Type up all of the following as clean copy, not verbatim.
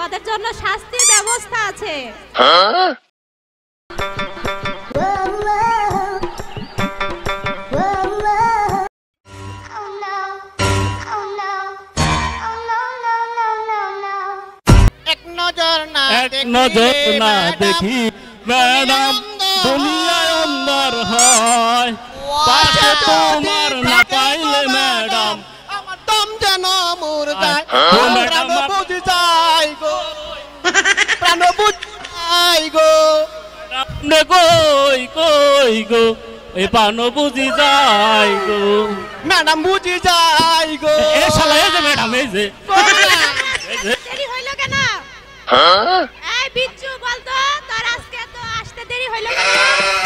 ওদের জন্য শাস্তির ব্যবস্থা আছে। এক নজর না দেখি ম্যাডাম দুনিয়ায় অন্ধকার হয়, পাশে তোমার না পাইলে ম্যাডাম আমার দম যেন মরে যায়, প্রাণ বুঝি যায় গো, প্রাণ বুঝি যায় গো, কই কই গো এই প্রাণ বুঝি যায় গো, ম্যাডাম বুঝি যায় গো। এ শালা এই যে ম্যাডাম এই যে দেরি হইলো কেন? এই বিচ্ছু বলতো তোর আজকে তো আসতে দেরি হইলো কেন?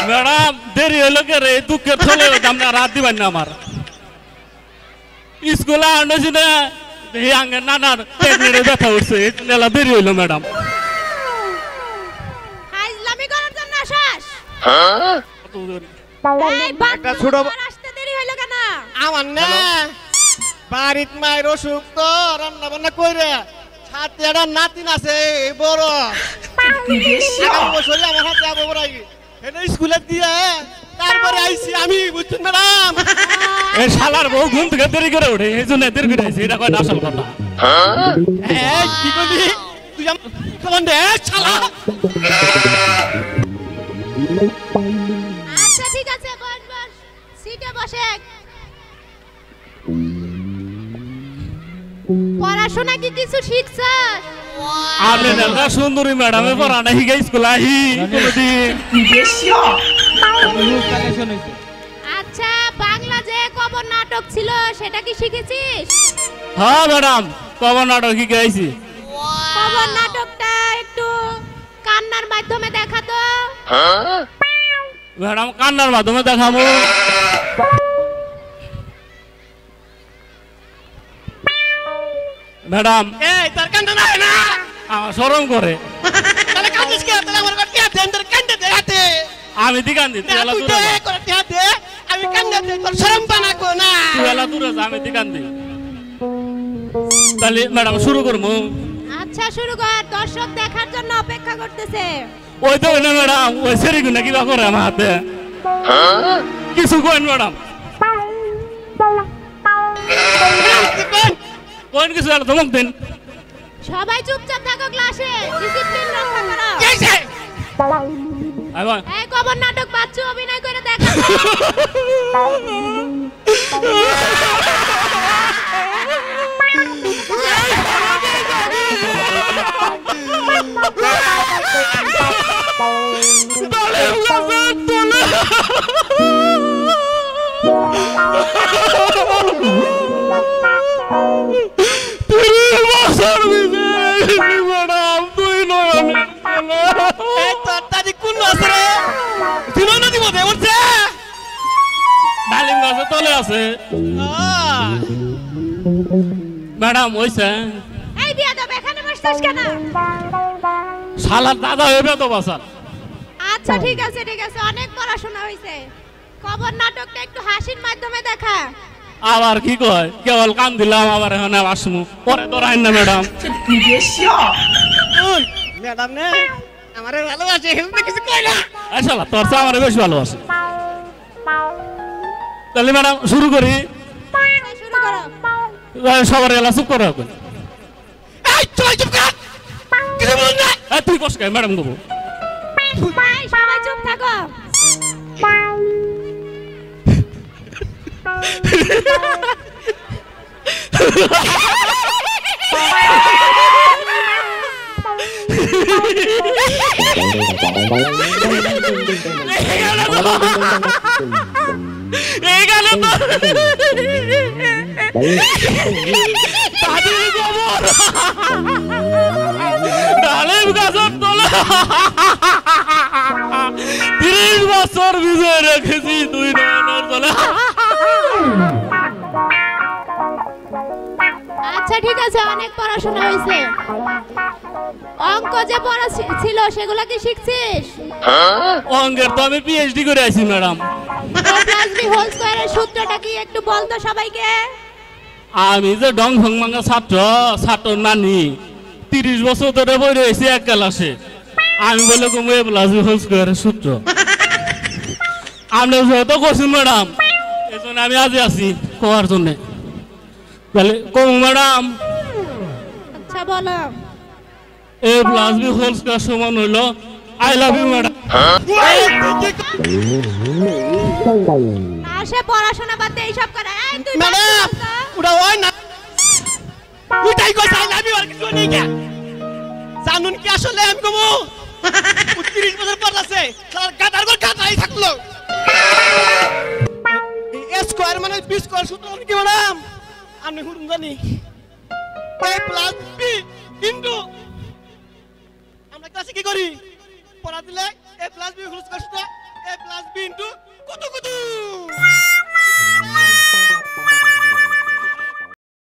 ম্যাডাম দেরি হইলো কে রে? দুঃখের ছলে আমরা রাত দিবেন না আমার স্কুলে আনছি না, এই আঙ্গে নানার পেটে ব্যথা উঠছে, এলা দেরি হইলো ম্যাডাম। হাইজলামি করার জন্য আসাস? এই একটা ছোট আসতে দেরি হইলো কেন? আমার না বাড়িত মায়ের অসুখ তো, রান্না বান্না কইরে হাতে একটা নাতিন আছে বড়, বছরে আমার হাতে আবো বড় এটা স্কুলে দিয়ে তারপরে আইছি আমি, বুঝছেন ম্যাডাম? এই শালার বউ ঘুম থেকে দেরি করে ওঠে, এই জন্য দেরি করে আইছি, এটা কয় আসল কথা। এই কি করলি তুই? আমার দে শালা। আচ্ছা ঠিক আছে, বস বস, সিটে বসে। পড়াশোনা কি কিছু শিখছস? আপনি না সুন্দরী ম্যাডামে পড়ানা হিগে স্কুল আহি কোনদিন। আচ্ছা বাংলা যে কবর নাটক ছিল সেটা কি শিখেছিস? হ্যাঁ ম্যাডাম কবর নাটক শিখে আইছি। কবর নাটকটা একটু কান্নার মাধ্যমে দেখাতো। ম্যাডাম কান্নার মাধ্যমে দেখাবো? ম্যাডাম এই তার কান্না না না আমার শরম করে, তাহলে কান্দিস কে? তাহলে আমার কাছে টিয়া দেন, তোর কান্দে দে হাতে, আমি দি কান্দি, তুই এলা দূরে যা, করে টিয়া দে, আমি কান্দে দে, তোর শরম পানা কো না, তুই এলা দূরে যা, আমি দি কান্দি। তাহলে ম্যাডাম শুরু করব? আচ্ছা শুরু কর, দর্শক দেখার জন্য অপেক্ষা করতেছে। ওই তো না ম্যাডাম, ওই সেরি গুনা কি বা করে আমার হাতে, কিছু কোন ম্যাডাম? কোন কিছু আর ধমক দেন? সবাই চুপচাপ থাকো, ক্লাসে ডিসিপ্লিন রক্ষা করো। এই কবর নাটক বাচ্চু অভিনয় করে দেখা। ম্যাডাম ওইছে এই দিয়া দাও, এখানে বসছিস কেন? শালার দাদা হইবে তো বাসার। আচ্ছা ঠিক আছে ঠিক আছে, অনেক পড়াশোনা হইছে, কবর নাটকটা একটু হাসির মাধ্যমে দেখা। আবার কি কয়? কেবল কান দিলাম আবার এখানে আসমু, পরে তো রাইন না ম্যাডাম। ম্যাডাম নে আমারে ভালোবাসে, হেলতে কিছু কই না। এই শালা তোর চেয়ে আমারে বেশি ভালোবাসে। তাহলে ম্যাডাম শুরু করি? শুরু করো। সবার এলা চুপ করে রাখবেন। এই তুই চুপ কর, কিছু বল না। এই তুই বস কে? ম্যাডাম গো ভাই সবাই চুপ থাকো। এই গেল তো দাদির গোবর ডালের গাছের তলা 30 বছর ভিজে রেখেছি তুই নয়নের তলে। আচ্ছা ঠিক আছে, অনেক পড়াশোনা হয়েছে। অঙ্ক যে পড়া ছিল সেগুলো কি শিখছিস? অঙ্কের তো আমি পিএইচডি করে আইছি madam. a plus b whole স্কয়ারের সূত্রটা কি একটু বল তো সবাইকে। আমি যে ডং ভং মাঙ্গা ছাত্র নানি 30 বছর ধরে বই রয়েছি এক ক্লাসে, আমি বলে কম এ প্লাস বি হোল স্কয়ারের সূত্র আপনি তো করছেন ম্যাডাম, এই জন্য আমি আজই আছি কোয়ার জন্য। তাহলে কম ম্যাডাম, আচ্ছা বলো। এ প্লাস বি হোল স্কয়ার সমান হইল আই লাভ ইউ ম্যাডাম। আর সে পড়াশোনা বাদ দিয়ে এইসব করে। এই তুই ম্যাডাম ওটা হয় না, ওইটাই কইছে আই লাভ ইউ আর কিছু নেই কে জানুন কি আসলে আমি কমু 30 বছর পর আছে তার গাদার ঘর গাদাই থাকলো। এ স্কয়ার মানে বি স্কয়ার সূত্র কি ম্যাডাম আপনি হুরুম জানি a প্লাস বি ইনটু আমরা ক্লাসে কি করি পড়া দিলে a plus B whole square সূত্র a প্লাস বি ইনটু কত কত